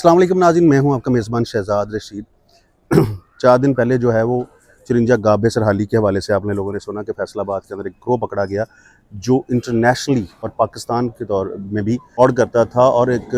अस्सलाम वालेकुम नाज़रीन, मैं हूं आपका मेज़बान शहजाद रशीद। 4 दिन पहले जो है वो चिरिंजा गाबे सरहाली के हवाले से आपने लोगों ने सुना कि फैसलाबाद के अंदर एक गिरोह पकड़ा गया जो इंटरनेशनली और पाकिस्तान के तौर में भी फ्रॉड करता था और एक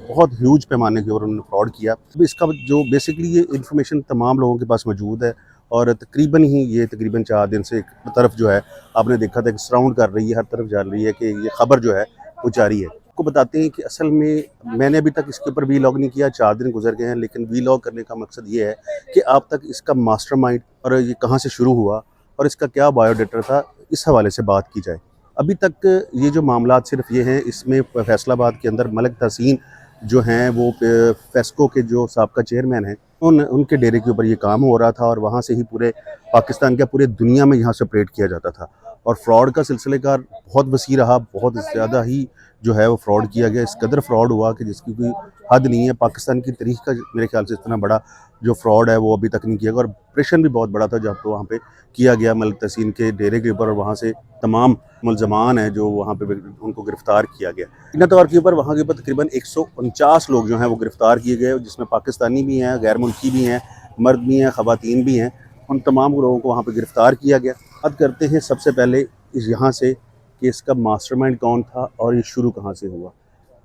बहुत ह्यूज पैमाने के ऊपर उन्होंने फ्रॉड किया। अब इसका जो बेसिकली ये इन्फॉर्मेशन तमाम लोगों के पास मौजूद है और तकरीबन 4 दिन से एक तरफ जो है आपने देखा था कि सराउंड कर रही है, हर तरफ जा रही है कि ये खबर जो है वो जारी है। आपको बताते हैं कि असल में मैंने अभी तक इसके ऊपर वीलॉग नहीं किया, 4 दिन गुजर गए हैं, लेकिन वीलॉग करने का मकसद ये है कि आप तक इसका मास्टरमाइंड और ये कहाँ से शुरू हुआ और इसका क्या बायोडेटा था, इस हवाले से बात की जाए। अभी तक ये जो मामलात सिर्फ ये हैं, इसमें फैसलाबाद के अंदर मलिक तहसीन जो हैं वो फेस्को के जो साबका चेयरमैन हैं उनके डेरे के ऊपर ये काम हो रहा था और वहाँ से ही पूरे पाकिस्तान क्या पूरे दुनिया में यहाँ से ऑपरेट किया जाता था और फ्रॉड का सिलसिलेकार बहुत वसी रहा, बहुत ज़्यादा ही जो है वो फ्रॉड किया गया। इस कदर फ्रॉड हुआ कि जिसकी कोई हद नहीं है। पाकिस्तान की तारीख का मेरे ख्याल से इतना बड़ा जो फ्रॉड है वो अभी तक नहीं किया गया और ऑपरेशन भी बहुत बड़ा था जब तो वहाँ पे किया गया मलिक तहसीन के डेरे के ऊपर और वहाँ से तमाम मुलजमान हैं जो वहाँ पे उनको गिरफ़्तार किया गया। इन तौर के ऊपर वहाँ के ऊपर तकरीबन 149 लोग जो हैं वो गिरफ़्तार किए गए, जिसमें पाकिस्तानी भी हैं, गैर मुल्की भी हैं, मर्द भी हैं, ख़वातीन भी हैं। उन तमाम लोगों को वहाँ पर गिरफ़्तार किया गया। बात करते हैं सबसे पहले यहाँ से कि इसका मास्टरमाइंड कौन था और ये शुरू कहाँ से हुआ।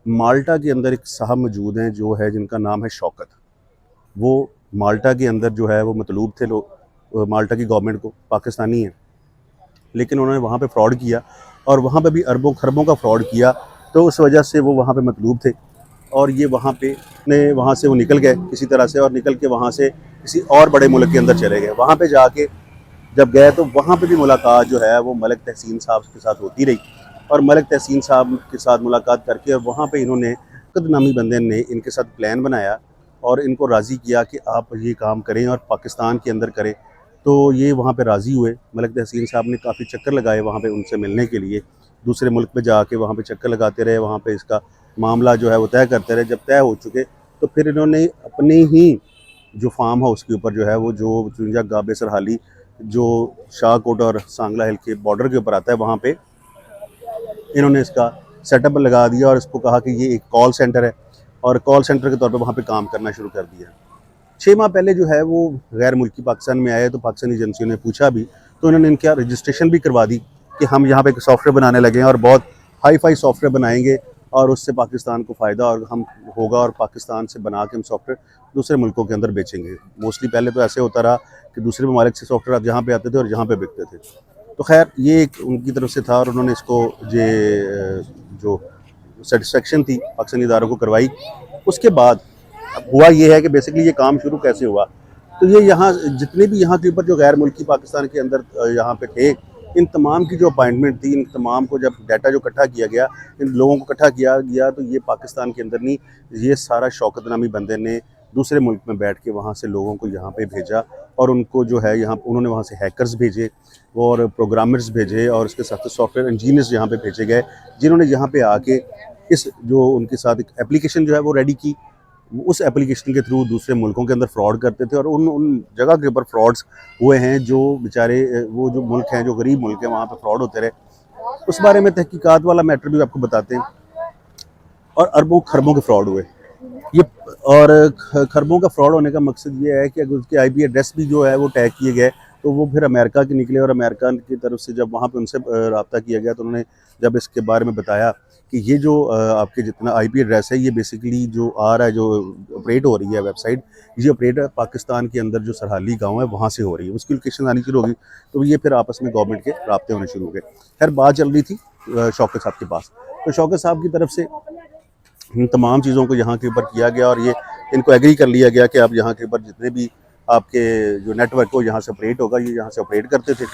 माल्टा के अंदर एक साहब मौजूद हैं जो है जिनका नाम है शौकत। वो माल्टा के अंदर जो है वो मतलूब थे लोग माल्टा की गवर्नमेंट को, पाकिस्तानी हैं, लेकिन उन्होंने वहाँ पे फ्रॉड किया और वहाँ पे भी अरबों खरबों का फ्रॉड किया, तो उस वजह से वो वहाँ पे मतलूब थे और ये वहाँ से वो निकल गए किसी तरह से और निकल के वहाँ से किसी और बड़े मुल्क के अंदर चले गए। वहाँ पे जाके जब गए तो वहाँ पे भी मुलाकात जो है वो मलिक तहसीन साहब के साथ होती रही और मलिक तहसीन साहब के साथ मुलाकात करके और वहाँ पे इन्होंने नामी बंदे ने इनके साथ प्लान बनाया और इनको राज़ी किया कि आप ये काम करें और पाकिस्तान के अंदर करें। तो ये वहाँ पे राज़ी हुए। मलिक तहसीन साहब ने काफ़ी चक्कर लगाए वहाँ पे उनसे मिलने के लिए, दूसरे मुल्क में जाके वहाँ पे चक्कर लगाते रहे, वहाँ पे इसका मामला जो है वो तय करते रहे। जब तय हो चुके तो फिर इन्होंने अपने ही जो फार्म हाउस के ऊपर जो है वो जो चिरिंजा गाबे सरहाली जो शाहकोट और सांगला हिल के बॉर्डर के ऊपर आता है, वहाँ पे इन्होंने इसका सेटअप लगा दिया और इसको कहा कि ये एक कॉल सेंटर है और कॉल सेंटर के तौर पे वहाँ पे काम करना शुरू कर दिया। 6 माह पहले जो है वो गैर मुल्की पाकिस्तान में आए तो पाकिस्तानी एजेंसियों ने पूछा भी, तो इन्होंने इनका रजिस्ट्रेशन भी करवा दी कि हम यहाँ पे एक सॉफ्टवेयर बनाने लगे हैं और बहुत हाई फाई सॉफ्टवेयर बनाएंगे और उससे पाकिस्तान को फ़ायदा और हम होगा और पाकिस्तान से बना के हम सॉफ्टवेयर दूसरे मुल्कों के अंदर बेचेंगे। मोस्टली पहले तो ऐसे होता रहा कि दूसरे ममालिक से सॉफ्टवेयर आप जहाँ पे आते थे और जहाँ पे बिकते थे। तो खैर ये एक उनकी तरफ से था और उन्होंने इसको जो सेटिस्फेक्शन थी पाकिस्तानी इदारों को करवाई। उसके बाद हुआ ये है कि बेसिकली ये काम शुरू कैसे हुआ, तो ये यहाँ जितने भी यहाँ के ऊपर जो गैर मुल्की पाकिस्तान के अंदर यहाँ पे थे, इन तमाम की जो अपॉइंटमेंट थी, इन तमाम को जब डाटा जो इकट्ठा किया गया, इन लोगों को इकट्ठा किया गया, तो ये पाकिस्तान के अंदर नहीं, ये सारा शौकत नामी बंदे ने दूसरे मुल्क में बैठ के वहाँ से लोगों को यहाँ पे भेजा और उनको जो है यहाँ उन्होंने वहाँ से हैकर्स भेजे और प्रोग्रामर्स भेजे और उसके साथ सॉफ्टवेयर इंजीनियर्स यहाँ पे भेजे गए, जिन्होंने यहाँ पे आके इस जो उनके साथ एक एप्लीकेशन जो है वो रेडी की। उस एप्लीकेशन के थ्रू दूसरे मुल्कों के अंदर फ्रॉड करते थे और उन जगह के ऊपर फ्रॉड्स हुए हैं जो बेचारे वो जो मुल्क हैं, जो गरीब मुल्क हैं, वहाँ पे फ्रॉड होते रहे। उस बारे में तहकीकात वाला मैटर भी आपको बताते हैं और अरबों खरबों के फ्रॉड हुए ये। और खरबों का फ्रॉड होने का मकसद ये है कि अगर उसके IP एड्रेस भी जो है वो टैग किए गए तो वो फिर अमेरिका के निकले और अमेरिका की तरफ से जब वहाँ पे उनसे रब्ता किया गया तो उन्होंने जब इसके बारे में बताया कि ये जो आपके जितना IP एड्रेस है ये बेसिकली जो आ रहा है, जो ऑपरेट हो रही है वेबसाइट, ये ऑपरेट पाकिस्तान के अंदर जो सरहाली गांव है वहाँ से हो रही है, उसकी लोकेशन आनी शुरू होगी। तो ये फिर आपस में गवर्नमेंट के रब्ते होने शुरू हो गए। खैर बात चल रही थी शौकत साहब के पास, तो शौकत साहब की तरफ से इन तमाम चीज़ों को यहाँ के ऊपर किया गया और ये इनको एग्री कर लिया गया कि आप यहाँ के ऊपर जितने भी आपके जो नेटवर्क हो यहाँ से ऑपरेट होगा, ये यहाँ से ऑपरेट करते थे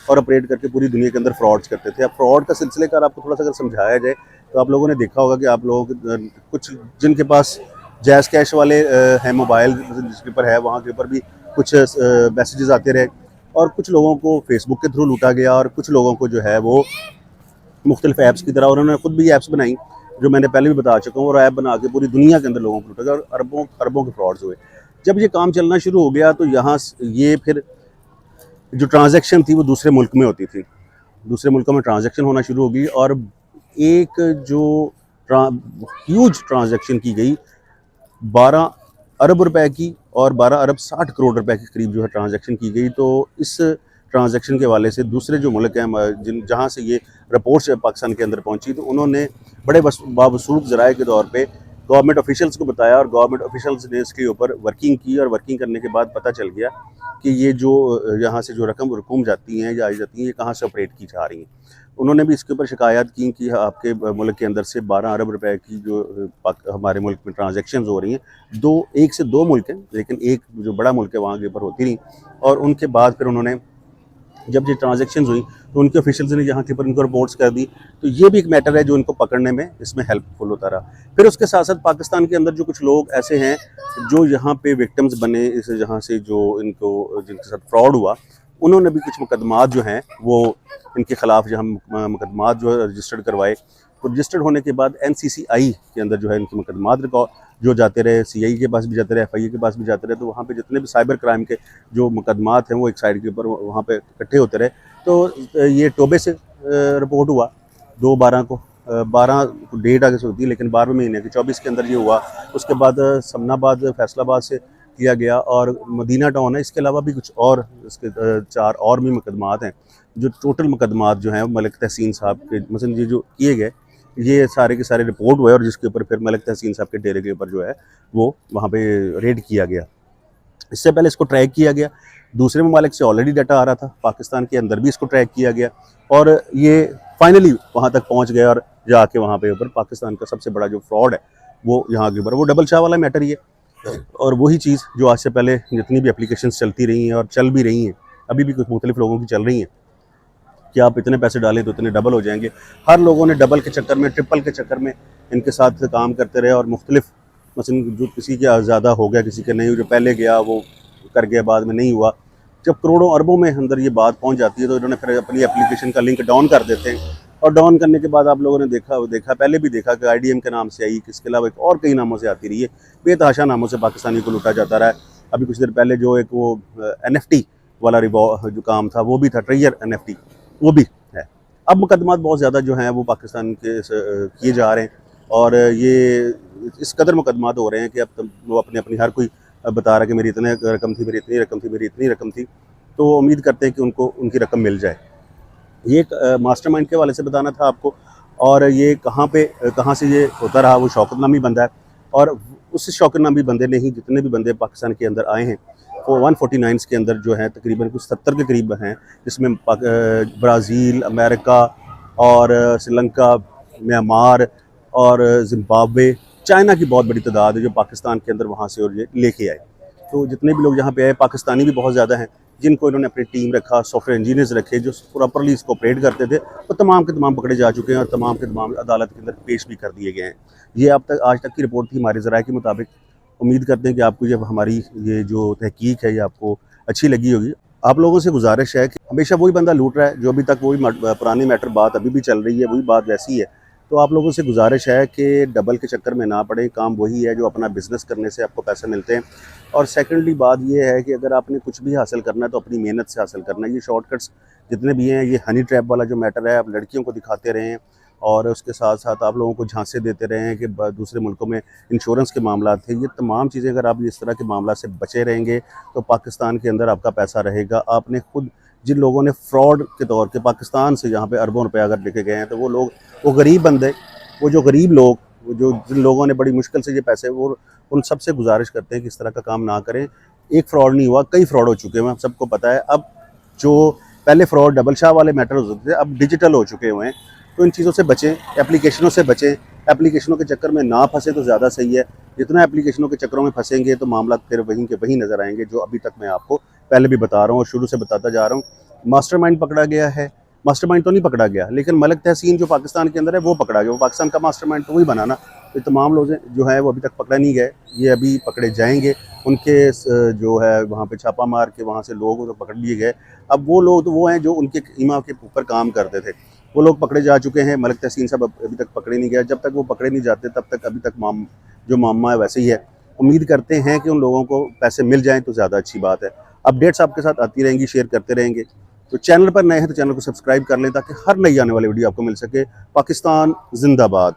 और ऑपरेट करके पूरी दुनिया के अंदर फ्रॉड्स करते थे। अब फ्रॉड का सिलसिले का आपको थोड़ा सा अगर समझाया जाए तो आप लोगों ने देखा होगा कि आप लोग कुछ जिनके पास जैज़ कैश वाले हैं मोबाइल जिसके ऊपर है, वहाँ के ऊपर भी कुछ मैसेजेस आते रहे और कुछ लोगों को फेसबुक के थ्रू लूटा गया और कुछ लोगों को जो है वो मुख्तलिफ ऐप्स की तरह उन्होंने खुद भी ऐप्स बनाई जो मैंने पहले भी बता चुका हूँ और ऐप बना के पूरी दुनिया के अंदर लोगों को लूटा गया और अरबों खरबों के फ्रॉड्स हुए। जब ये काम चलना शुरू हो गया तो यहाँ ये फिर जो ट्रांजैक्शन थी वो दूसरे मुल्क में होती थी, दूसरे मुल्कों में ट्रांजैक्शन होना शुरू हो गई और एक जो ह्यूज ट्रांजैक्शन की गई 12 अरब रुपए की और 12 अरब 60 करोड़ रुपए के करीब जो है ट्रांजैक्शन की गई। तो इस ट्रांजैक्शन के हवाले से दूसरे जो मुल्क हैं जिन जहाँ से ये रिपोर्ट्स पाकिस्तान के अंदर पहुंची, तो उन्होंने बड़े बावसूख ज़राए के तौर पे गवर्नमेंट ऑफिशियल्स को बताया और गवर्नमेंट ऑफिशियल्स ने इसके ऊपर वर्किंग की और वर्किंग करने के बाद पता चल गया कि ये जो यहाँ से जो रकूम जाती हैं या आई जाती हैं, ये कहाँ से ऑपरेट की जा रही हैं। उन्होंने भी इसके ऊपर शिकायत की कि आपके मुल्क के अंदर से 12 अरब रुपए की जो हमारे मुल्क में ट्रांजैक्शंस हो रही हैं, एक से दो मुल्क हैं, लेकिन एक जो बड़ा मुल्क है वहाँ के ऊपर होती नहीं। और उनके बाद फिर उन्होंने जब ये ट्रांजैक्शंस हुई तो उनके ऑफिशियल्स ने यहाँ के ऊपर इनको रिपोर्ट्स कर दी। तो ये भी एक मैटर है जो इनको पकड़ने में इसमें हेल्पफुल होता रहा। फिर उसके साथ साथ पाकिस्तान के अंदर जो कुछ लोग ऐसे हैं जो यहाँ पे विक्टिम्स बने, इस जहाँ से जो इनको जिनके साथ फ्रॉड हुआ, उन्होंने भी कुछ मुकदमात जो हैं वो इनके ख़िलाफ़ जहाँ मुकदमात जो है रजिस्टर्ड करवाए। तो रजिस्टर्ड होने के बाद NCCI के अंदर जो है इनके मुकदमात रिकॉर्ड जो जाते रहे, CI के पास भी जाते रहे, FIA के पास भी जाते रहे। तो वहाँ पे जितने भी साइबर क्राइम के जो मुकदमात हैं वो एक साइड के ऊपर वहाँ पे इकट्ठे होते रहे। तो ये टोबे से रिपोर्ट हुआ 2/12 को, 12 डेट आगे से होती है लेकिन 12वें महीने की 24 के अंदर ये हुआ। उसके बाद समनाबाद फैसलाबाद से किया गया और मदीना टाउन है। इसके अलावा भी कुछ और इसके 4 और भी मुकदमात हैं। जो टोटल मुकदमात जो हैं मलिक तहसीन साहब के मसलन ये जो किए गए, ये सारे के सारे रिपोर्ट हुए और जिसके ऊपर फिर मलिक तहसीन साहब के डेरे के ऊपर जो है वो वहाँ पे रेड किया गया। इससे पहले इसको ट्रैक किया गया, दूसरे ममालिक से ऑलरेडी डाटा आ रहा था, पाकिस्तान के अंदर भी इसको ट्रैक किया गया और ये फाइनली वहाँ तक पहुँच गया और जाके वहाँ पे ऊपर पाकिस्तान का सबसे बड़ा जो फ्रॉड है वो यहाँ के ऊपर वो डबल शाह वाला मैटर ही है। और वही चीज़ जो आज से पहले जितनी भी एप्लीकेशंस चलती रही हैं और चल भी रही हैं, अभी भी कुछ मुख्तलिफ लोगों की चल रही हैं कि आप इतने पैसे डालें तो इतने डबल हो जाएंगे। हर लोगों ने डबल के चक्कर में, ट्रिपल के चक्कर में इनके साथ काम करते रहे और मुख्तलिफ मसलन जो किसी के ज़्यादा हो गया, किसी के नहीं, जो पहले गया वो कर गया, बाद में नहीं हुआ। जब करोड़ों अरबों में अंदर ये बात पहुंच जाती है तो इन्होंने फिर अपनी एप्लीकेशन का लिंक डाउन कर देते हैं और डाउन करने के बाद आप लोगों ने देखा पहले भी देखा कि IDM के नाम से आई, इसके अलावा एक और कई नामों से आती रही है, बेतहाशा नामों से पाकिस्तानी को लूटा जाता रहा है। अभी कुछ देर पहले जो एक वो NFT वाला जो काम था वो भी था, ट्रेजर NFT वो भी है। अब मुकदमात बहुत ज़्यादा जो हैं वो पाकिस्तान के किए जा रहे हैं और ये इस कदर मुकदमात हो रहे हैं कि अब वो अपनी अपनी हर कोई बता रहा है कि मेरी इतनी रकम थी, मेरी इतनी रकम थी, मेरी इतनी रकम थी। तो उम्मीद करते हैं कि उनको उनकी रकम मिल जाए। ये एक मास्टरमाइंड के हवाले से बताना था आपको। और ये कहाँ से ये होता रहा, वो शौकत नामी बंदा है और उस शौकत नामी बंदे ने ही जितने भी बंदे पाकिस्तान के अंदर आए हैं वो 149 के अंदर जो है तकरीबन कुछ 70 के करीब हैं, जिसमें ब्राज़ील, अमेरिका और श्रीलंका, म्यांमार और ज़िम्बाब्वे, चाइना की बहुत बड़ी तादाद है जो पाकिस्तान के अंदर वहाँ से और ये लेके आए। तो जितने भी लोग यहाँ पे आए, पाकिस्तानी भी बहुत ज़्यादा हैं जिनको इन्होंने अपनी टीम रखा, सॉफ्टवेयर इंजीनियर्स रखे जो प्रॉपरली इसको ऑपरेट करते थे, वो तमाम के तमाम पकड़े जा चुके हैं और तमाम के तमाम अदालत के अंदर पेश भी कर दिए गए हैं। ये आज तक की रिपोर्ट थी हमारे ज़राए के मुताबिक। उम्मीद करते हैं कि आपको जब हमारी ये जो तहकीक है ये आपको अच्छी लगी होगी। आप लोगों से गुजारिश है कि हमेशा वही बंदा लूट रहा है, जो अभी तक वही पुरानी मैटर बात अभी भी चल रही है, वही बात वैसी है। तो आप लोगों से गुजारिश है कि डबल के चक्कर में ना पड़े, काम वही है जो अपना बिज़नेस करने से आपको पैसे मिलते हैं। और सेकेंडली बात ये है कि अगर आपने कुछ भी हासिल करना है तो अपनी मेहनत से हासिल करना है। ये शॉर्टकट्स जितने भी हैं, ये हनी ट्रैप वाला जो मैटर है, आप लड़कियों को दिखाते रहें और उसके साथ साथ आप लोगों को झांसे देते रहें कि दूसरे मुल्कों में इंश्योरेंस के मामला थे। ये तमाम चीज़ें अगर आप इस तरह के मामला से बचे रहेंगे तो पाकिस्तान के अंदर आपका पैसा रहेगा। आपने खुद जिन लोगों ने फ्रॉड के तौर के पाकिस्तान से यहाँ पे अरबों रुपये अगर लेके गए हैं तो वो लोग, वो गरीब बंदे, वो जो गरीब लोग, वो जो जिन लोगों ने बड़ी मुश्किल से ये पैसे, वो उन सब से गुजारिश करते हैं कि इस तरह का काम ना करें। एक फ्रॉड नहीं हुआ, कई फ्रॉड हो चुके हैं, सबको पता है। अब जो पहले फ्रॉड डबल शाह वाले मैटर होते थे अब डिजिटल हो चुके हुए हैं। तो इन चीज़ों से बचें, एप्लीकेशनों से बचें, एप्लीकेशनों के चक्कर में ना फंसे तो ज़्यादा सही है। जितना एप्लीकेशनों के चक्करों में फंसेंगे तो मामला फिर वहीं के वहीं नज़र आएंगे, जो अभी तक मैं आपको पहले भी बता रहा हूँ और शुरू से बताता जा रहा हूँ। मास्टरमाइंड पकड़ा गया है, मास्टरमाइंड तो नहीं पकड़ा गया, लेकिन मलिक तहसीन जो पाकिस्तान के अंदर है वो पकड़ा गया। वो पाकिस्तान का मास्टरमाइंड तो वही बना ना। तो तमाम लोग जो है वो अभी तक पकड़े नहीं गए, ये अभी पकड़े जाएंगे। उनके जो है वहाँ पे छापा मार के वहाँ से लोग तो पकड़ लिए गए। अब वो लोग तो वो हैं जो उनके ईमा के ऊपर काम करते थे, वो लोग पकड़े जा चुके हैं। मलिक तहसीन साहब अभी तक पकड़े नहीं गए। जब तक वो पकड़े नहीं जाते तब तक अभी तक जो मामला है वैसे ही है। उम्मीद करते हैं कि उन लोगों को पैसे मिल जाएँ तो ज़्यादा अच्छी बात है। अपडेट्स आपके साथ आती रहेंगी, शेयर करते रहेंगे। तो चैनल पर नए हैं तो चैनल को सब्सक्राइब कर लें ताकि हर नई आने वाली वीडियो आपको मिल सके। पाकिस्तान जिंदाबाद।